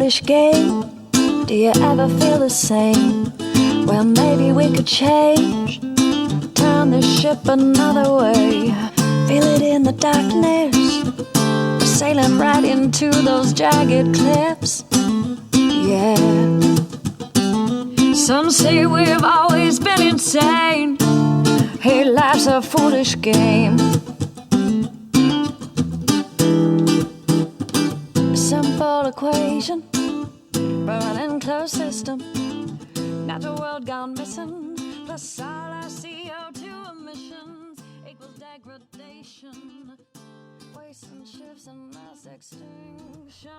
foolish game? Do you ever feel the same? Well, maybe we could change, turn the ship another way. Feel it in the darkness, we're sailing right into those jagged cliffs. Yeah. Some say we've always been insane. Hey, life's a foolish game. Simple equation, running closed system. Natural world gone missing, plus all our CO2 emissions equals degradation. Waste and shifts and mass extinction.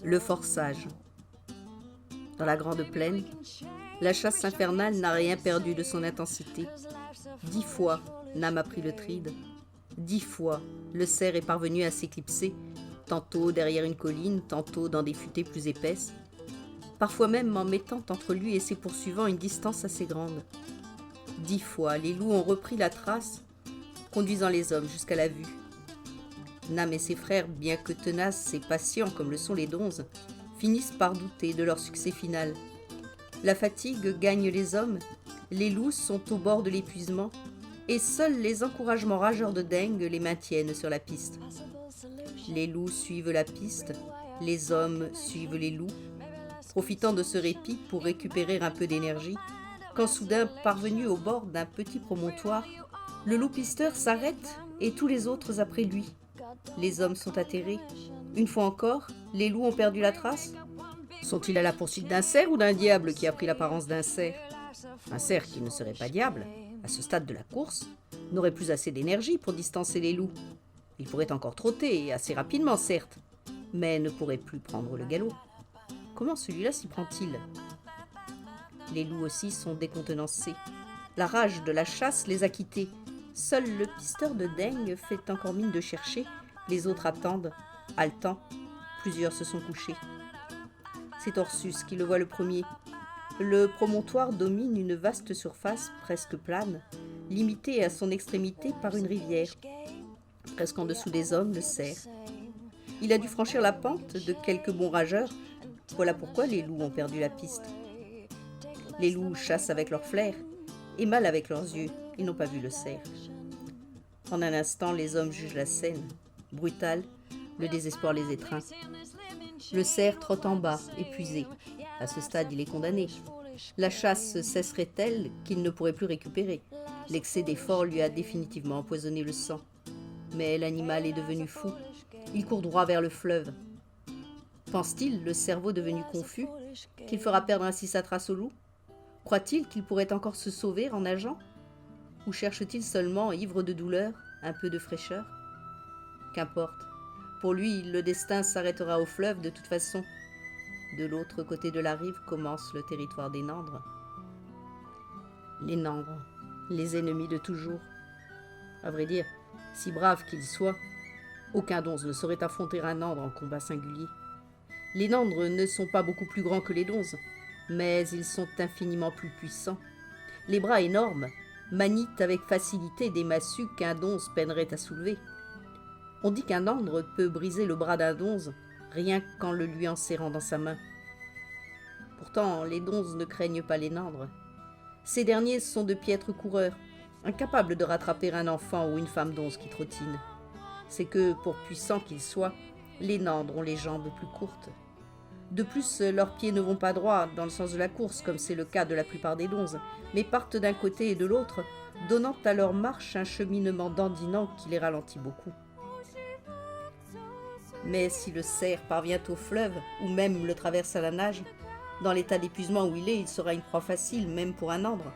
Le forçage. Dans la grande plaine, la chasse infernale n'a rien perdu de son intensité. 10 fois, Nam a pris le tride. 10 fois, le cerf est parvenu à s'éclipser, tantôt derrière une colline, tantôt dans des futaies plus épaisses, parfois même en mettant entre lui et ses poursuivants une distance assez grande. 10 fois, les loups ont repris la trace, conduisant les hommes jusqu'à la vue. Nam et ses frères, bien que tenaces et patients comme le sont les donzes, finissent par douter de leur succès final. La fatigue gagne les hommes, les loups sont au bord de l'épuisement, et seuls les encouragements rageurs de Deng les maintiennent sur la piste. Les loups suivent la piste, les hommes suivent les loups, profitant de ce répit pour récupérer un peu d'énergie, quand soudain, parvenu au bord d'un petit promontoire, le loup-pisteur s'arrête et tous les autres après lui. Les hommes sont atterrés. Une fois encore, les loups ont perdu la trace. Sont-ils à la poursuite d'un cerf ou d'un diable qui a pris l'apparence d'un cerf? Un cerf qui ne serait pas diable, à ce stade de la course, n'aurait plus assez d'énergie pour distancer les loups. Il pourrait encore trotter, assez rapidement certes, mais ne pourrait plus prendre le galop. Comment celui-là s'y prend-il? Les loups aussi sont décontenancés. La rage de la chasse les a quittés. Seul le pisteur de Deng fait encore mine de chercher. Les autres attendent, haletants. Plusieurs se sont couchés. C'est Ursus qui le voit le premier. Le promontoire domine une vaste surface presque plane, limitée à son extrémité par une rivière. Presque en dessous des hommes, le cerf. Il a dû franchir la pente de quelques bons rageurs. Voilà pourquoi les loups ont perdu la piste. Les loups chassent avec leurs flairs et mâlent avec leurs yeux. Ils n'ont pas vu le cerf. En un instant, les hommes jugent la scène. Brutale, le désespoir les étreint. Le cerf trotte en bas, épuisé. À ce stade, il est condamné. La chasse cesserait-elle qu'il ne pourrait plus récupérer? L'excès d'effort lui a définitivement empoisonné le sang. Mais l'animal est devenu fou. Il court droit vers le fleuve. Pense-t-il, le cerveau devenu confus, qu'il fera perdre ainsi sa trace au loup? Croit-il qu'il pourrait encore se sauver en nageant? Ou cherche-t-il seulement, ivre de douleur, un peu de fraîcheur? Qu'importe. Pour lui, le destin s'arrêtera au fleuve de toute façon. De l'autre côté de la rive commence le territoire des Nandres. Les Nandres, les ennemis de toujours. À vrai dire, si braves qu'ils soient, aucun donze ne saurait affronter un Nandre en combat singulier. Les Nandres ne sont pas beaucoup plus grands que les donzes, mais ils sont infiniment plus puissants. Les bras énormes manient avec facilité des massues qu'un donze peinerait à soulever. On dit qu'un Nandre peut briser le bras d'un donze rien qu'en le lui enserrant dans sa main. Pourtant, les donzes ne craignent pas les Nandres. Ces derniers sont de piètres coureurs, incapables de rattraper un enfant ou une femme donze qui trottine. C'est que, pour puissants qu'ils soient, les Nandres ont les jambes plus courtes. De plus, leurs pieds ne vont pas droit dans le sens de la course, comme c'est le cas de la plupart des donzes, mais partent d'un côté et de l'autre, donnant à leur marche un cheminement dandinant qui les ralentit beaucoup. Mais si le cerf parvient au fleuve, ou même le traverse à la nage, dans l'état d'épuisement où il sera une proie facile, même pour un Nandre.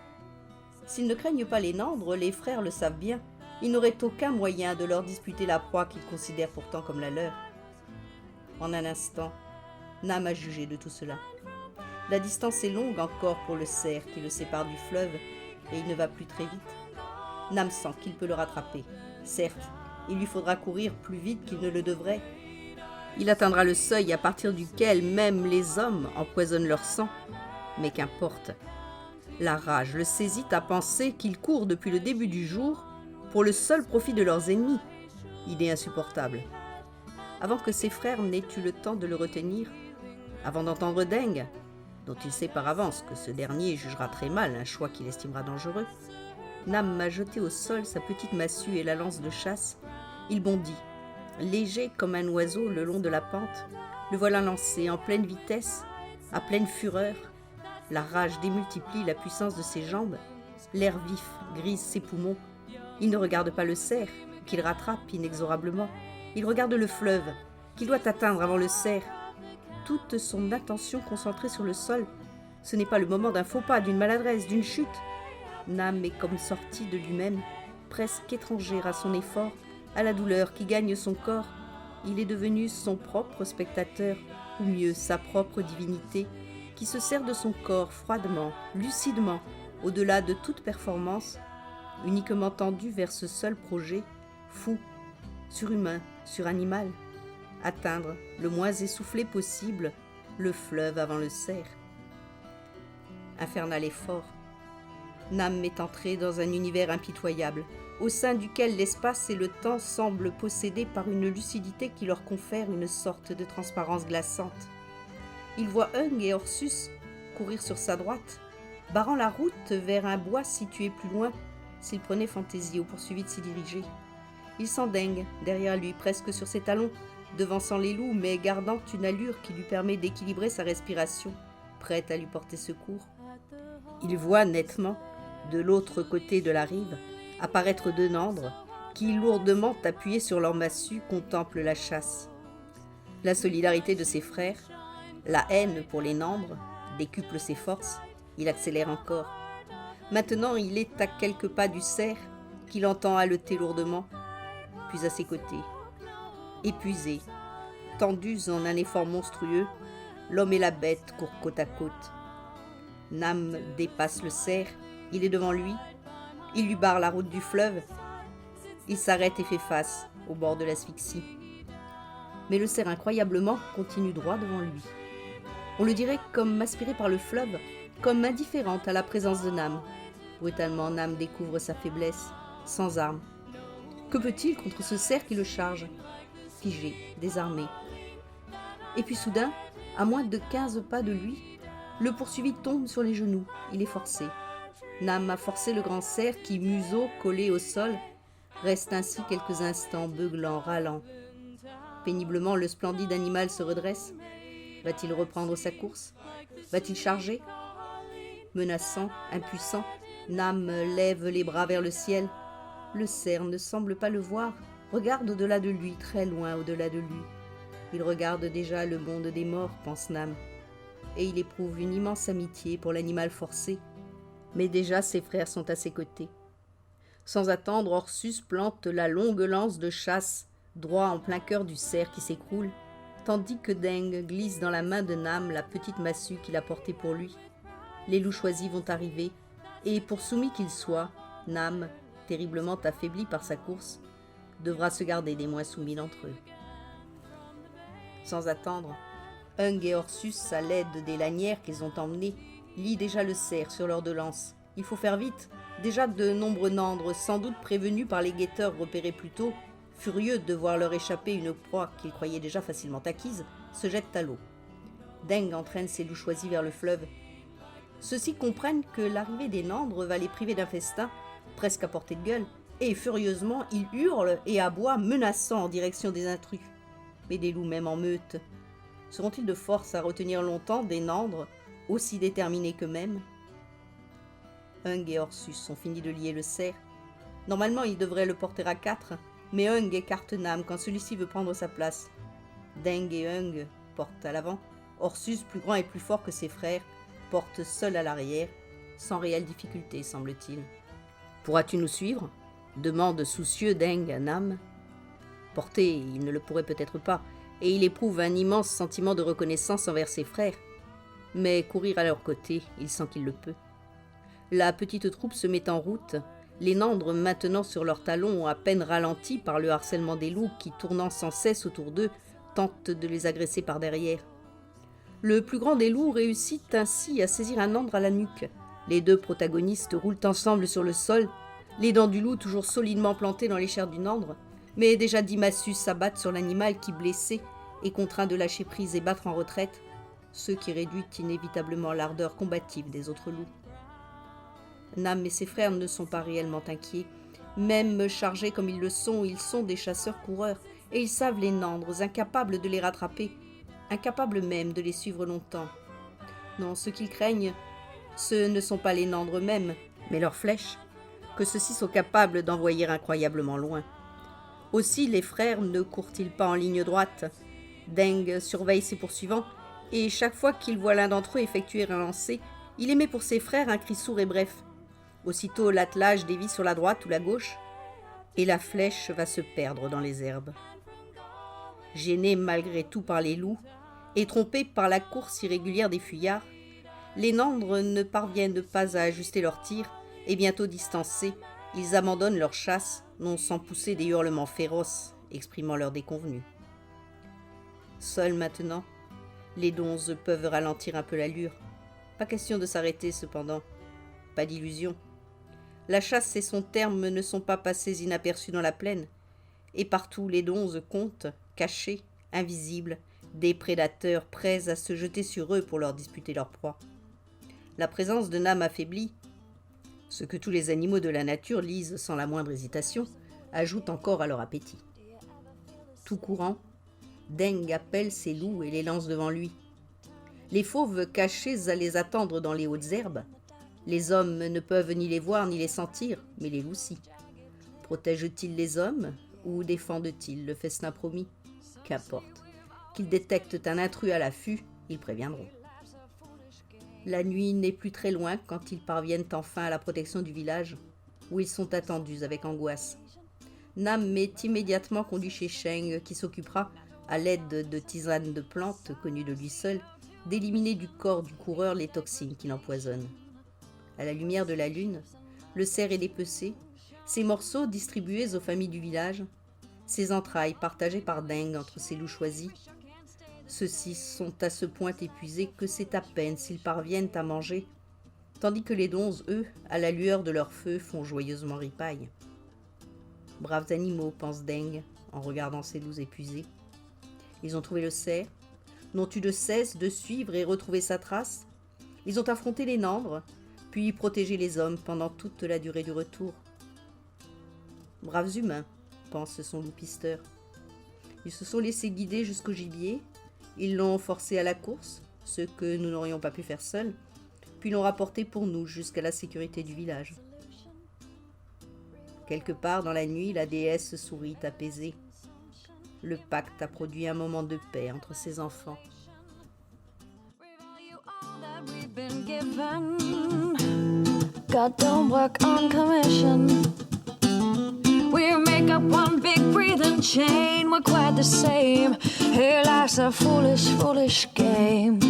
S'ils ne craignent pas les Nandres, les frères le savent bien, ils n'auraient aucun moyen de leur disputer la proie qu'ils considèrent pourtant comme la leur. En un instant, Nam a jugé de tout cela. La distance est longue encore pour le cerf qui le sépare du fleuve, et il ne va plus très vite. Nam sent qu'il peut le rattraper. Certes, il lui faudra courir plus vite qu'il ne le devrait. Il atteindra le seuil à partir duquel même les hommes empoisonnent leur sang. Mais qu'importe. La rage le saisit à penser qu'ils courent depuis le début du jour pour le seul profit de leurs ennemis. Idée insupportable. Avant que ses frères n'aient eu le temps de le retenir, Avant d'entendre Deng, dont il sait par avance que ce dernier jugera très mal un choix qu'il estimera dangereux, Nam a jeté au sol sa petite massue et la lance de chasse. Il bondit, léger comme un oiseau le long de la pente. Le voilà lancé en pleine vitesse, à pleine fureur. La rage démultiplie la puissance de ses jambes. L'air vif grise ses poumons. Il ne regarde pas le cerf, qu'il rattrape inexorablement. Il regarde le fleuve, qu'il doit atteindre avant le cerf. Toute son attention concentrée sur le sol. Ce n'est pas le moment d'un faux pas, d'une maladresse, d'une chute. Nam est comme sorti de lui-même, presque étranger à son effort, à la douleur qui gagne son corps. Il est devenu son propre spectateur, ou mieux sa propre divinité, qui se sert de son corps froidement, lucidement, au-delà de toute performance, uniquement tendu vers ce seul projet, fou, surhumain, suranimal, atteindre le moins essoufflé possible le fleuve avant le cerf. Infernal effort. Nam est entré dans un univers impitoyable, au sein duquel l'espace et le temps semblent possédés par une lucidité qui leur confère une sorte de transparence glaçante. Il voit Ung et Ursus courir sur sa droite, barrant la route vers un bois situé plus loin, s'il prenait fantaisie au poursuivi de s'y diriger. Il sent Deng derrière lui, presque sur ses talons, devançant les loups, mais gardant une allure qui lui permet d'équilibrer sa respiration, prête à lui porter secours. Il voit nettement, de l'autre côté de la rive, apparaître deux nandres qui, lourdement appuyés sur leur massue, contemplent la chasse. La solidarité de ses frères, la haine pour les nandres, décuple ses forces, il accélère encore. Maintenant, il est à quelques pas du cerf, qu'il entend haleter lourdement, puis à ses côtés. Épuisés, tendus en un effort monstrueux, l'homme et la bête courent côte à côte. Nam dépasse le cerf, il est devant lui, il lui barre la route du fleuve. Il s'arrête et fait face au bord de l'asphyxie. Mais le cerf, incroyablement, continue droit devant lui. On le dirait comme aspiré par le fleuve, comme indifférente à la présence de Nam. Brutalement, Nam découvre sa faiblesse, sans armes. Que peut-il contre ce cerf qui le charge, figé, désarmé? Et puis soudain, à moins de 15 pas de lui, le poursuivi tombe sur les genoux, il est forcé. Nam a forcé le grand cerf qui, museau collé au sol, reste ainsi quelques instants beuglant, râlant. Péniblement, le splendide animal se redresse. Va-t-il reprendre sa course? Va-t-il charger? Menaçant, impuissant, Nam lève les bras vers le ciel. Le cerf ne semble pas le voir, regarde au-delà de lui, très loin au-delà de lui. Il regarde déjà le monde des morts, pense Nam, et il éprouve une immense amitié pour l'animal forcé. Mais déjà ses frères sont à ses côtés. Sans attendre, Ursus plante la longue lance de chasse, droit en plein cœur du cerf qui s'écroule, tandis que Deng glisse dans la main de Nam la petite massue qu'il a portée pour lui. Les loups choisis vont arriver, et pour soumis qu'il soit, Nam, terriblement affaibli par sa course, devra se garder des moins soumis d'entre eux. Sans attendre, Ung et Ursus, à l'aide des lanières qu'ils ont emmenées, lient déjà le cerf sur leurs deux lances. Il faut faire vite. Déjà de nombreux nandres, sans doute prévenus par les guetteurs repérés plus tôt, furieux de voir leur échapper une proie qu'ils croyaient déjà facilement acquise, se jettent à l'eau. Deng entraîne ses loups choisis vers le fleuve. Ceux-ci comprennent que l'arrivée des nandres va les priver d'un festin, presque à portée de gueule, et furieusement ils hurlent et aboient, menaçant en direction des intrus. Mais des loups même en meute, seront-ils de force à retenir longtemps des nandres aussi déterminés qu'eux-mêmes? Ung et Ursus ont fini de lier le cerf. Normalement, ils devraient le porter à 4, mais Ung écarte Nam quand celui-ci veut prendre sa place. Deng et Ung portent à l'avant. Ursus, plus grand et plus fort que ses frères, porte seul à l'arrière, sans réelle difficulté, semble-t-il. « Pourras-tu nous suivre » demande soucieux Deng à Nam. Porter, il ne le pourrait peut-être pas, et il éprouve un immense sentiment de reconnaissance envers ses frères. Mais courir à leur côté, il sent qu'il le peut. La petite troupe se met en route, les nandres maintenant sur leurs talons, à peine ralentis par le harcèlement des loups qui, tournant sans cesse autour d'eux, tentent de les agresser par derrière. Le plus grand des loups réussit ainsi à saisir un nandre à la nuque. Les deux protagonistes roulent ensemble sur le sol, les dents du loup toujours solidement plantées dans les chairs du nandre, mais déjà 10 massues s'abattent sur l'animal qui, blessé, est contraint de lâcher prise et battre en retraite. ce qui réduit inévitablement l'ardeur combative des autres loups. Nam et ses frères ne sont pas réellement inquiets. Même chargés comme ils sont des chasseurs-coureurs, et ils savent les nandres, incapables de les rattraper, incapables même de les suivre longtemps. Non, ce qu'ils craignent, ce ne sont pas les nandres eux-mêmes, mais leurs flèches, que ceux-ci sont capables d'envoyer incroyablement loin. Aussi les frères ne courent-ils pas en ligne droite. Deng surveille ses poursuivants, et chaque fois qu'il voit l'un d'entre eux effectuer un lancer, il émet pour ses frères un cri sourd et bref. Aussitôt l'attelage dévie sur la droite ou la gauche, et la flèche va se perdre dans les herbes. Gênés malgré tout par les loups, et trompés par la course irrégulière des fuyards, les nandres ne parviennent pas à ajuster leurs tirs, et bientôt distancés, ils abandonnent leur chasse, non sans pousser des hurlements féroces, exprimant leur déconvenue. Seuls maintenant, les donzes peuvent ralentir un peu l'allure. Pas question de s'arrêter cependant, pas d'illusion. La chasse et son terme ne sont pas passés inaperçus dans la plaine, et partout les donzes comptent, cachés, invisibles, des prédateurs prêts à se jeter sur eux pour leur disputer leur proie. La présence de Nam affaiblie, ce que tous les animaux de la nature lisent sans la moindre hésitation, ajoute encore à leur appétit. Tout courant, Deng appelle ses loups et les lance devant lui. Les fauves cachés à les attendre dans les hautes herbes, les hommes ne peuvent ni les voir ni les sentir, mais les loups si. Protègent-ils les hommes ou défendent-ils le festin promis? Qu'importe. Qu'ils détectent un intrus à l'affût, ils préviendront. La nuit n'est plus très loin quand ils parviennent enfin à la protection du village, où ils sont attendus avec angoisse. Nam est immédiatement conduit chez Sheng, qui s'occupera, à l'aide de tisanes de plantes connues de lui seul, d'éliminer du corps du coureur les toxines qui l'empoisonnent. À la lumière de la lune, le cerf est dépecé, ses morceaux distribués aux familles du village, ses entrailles partagées par Deng entre ses loups choisis. Ceux-ci sont à ce point épuisés que c'est à peine s'ils parviennent à manger, tandis que les donzes, eux, à la lueur de leur feu, font joyeusement ripaille. Braves animaux, pense Deng, en regardant ses loups épuisés. Ils ont trouvé le cerf, n'ont eu de cesse de suivre et retrouver sa trace. Ils ont affronté les nandres, puis protégé les hommes pendant toute la durée du retour. Braves humains, pense son loup-pisteur. Ils se sont laissés guider jusqu'au gibier, ils l'ont forcé à la course, ce que nous n'aurions pas pu faire seuls, puis l'ont rapporté pour nous jusqu'à la sécurité du village. Quelque part dans la nuit, la déesse sourit apaisée. Le pacte a produit un moment de paix entre ses enfants. God don't work on commission. We make up one big breathing chain. We're quite the same. Hey, life's a foolish, foolish game.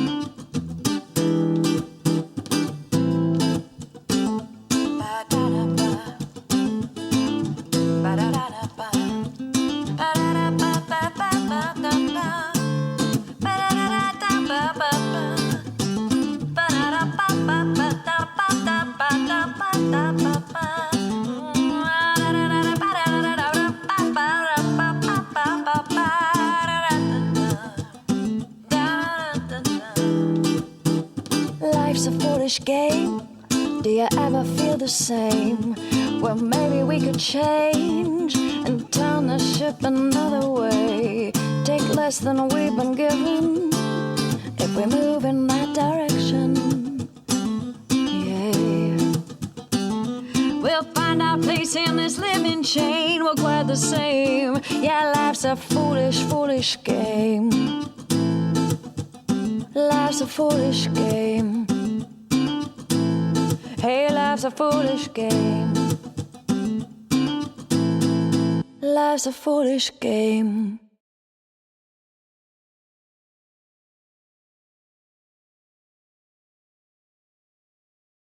Life's a foolish game. Do you ever feel the same? Well, maybe we could change and turn the ship another way. Take less than we've been given if we move in that direction. Yeah. We'll find our place in this living chain. We're quite the same. Yeah, life's a foolish, foolish game. Life's a foolish game. Hey, life's a foolish game. Life's a foolish game.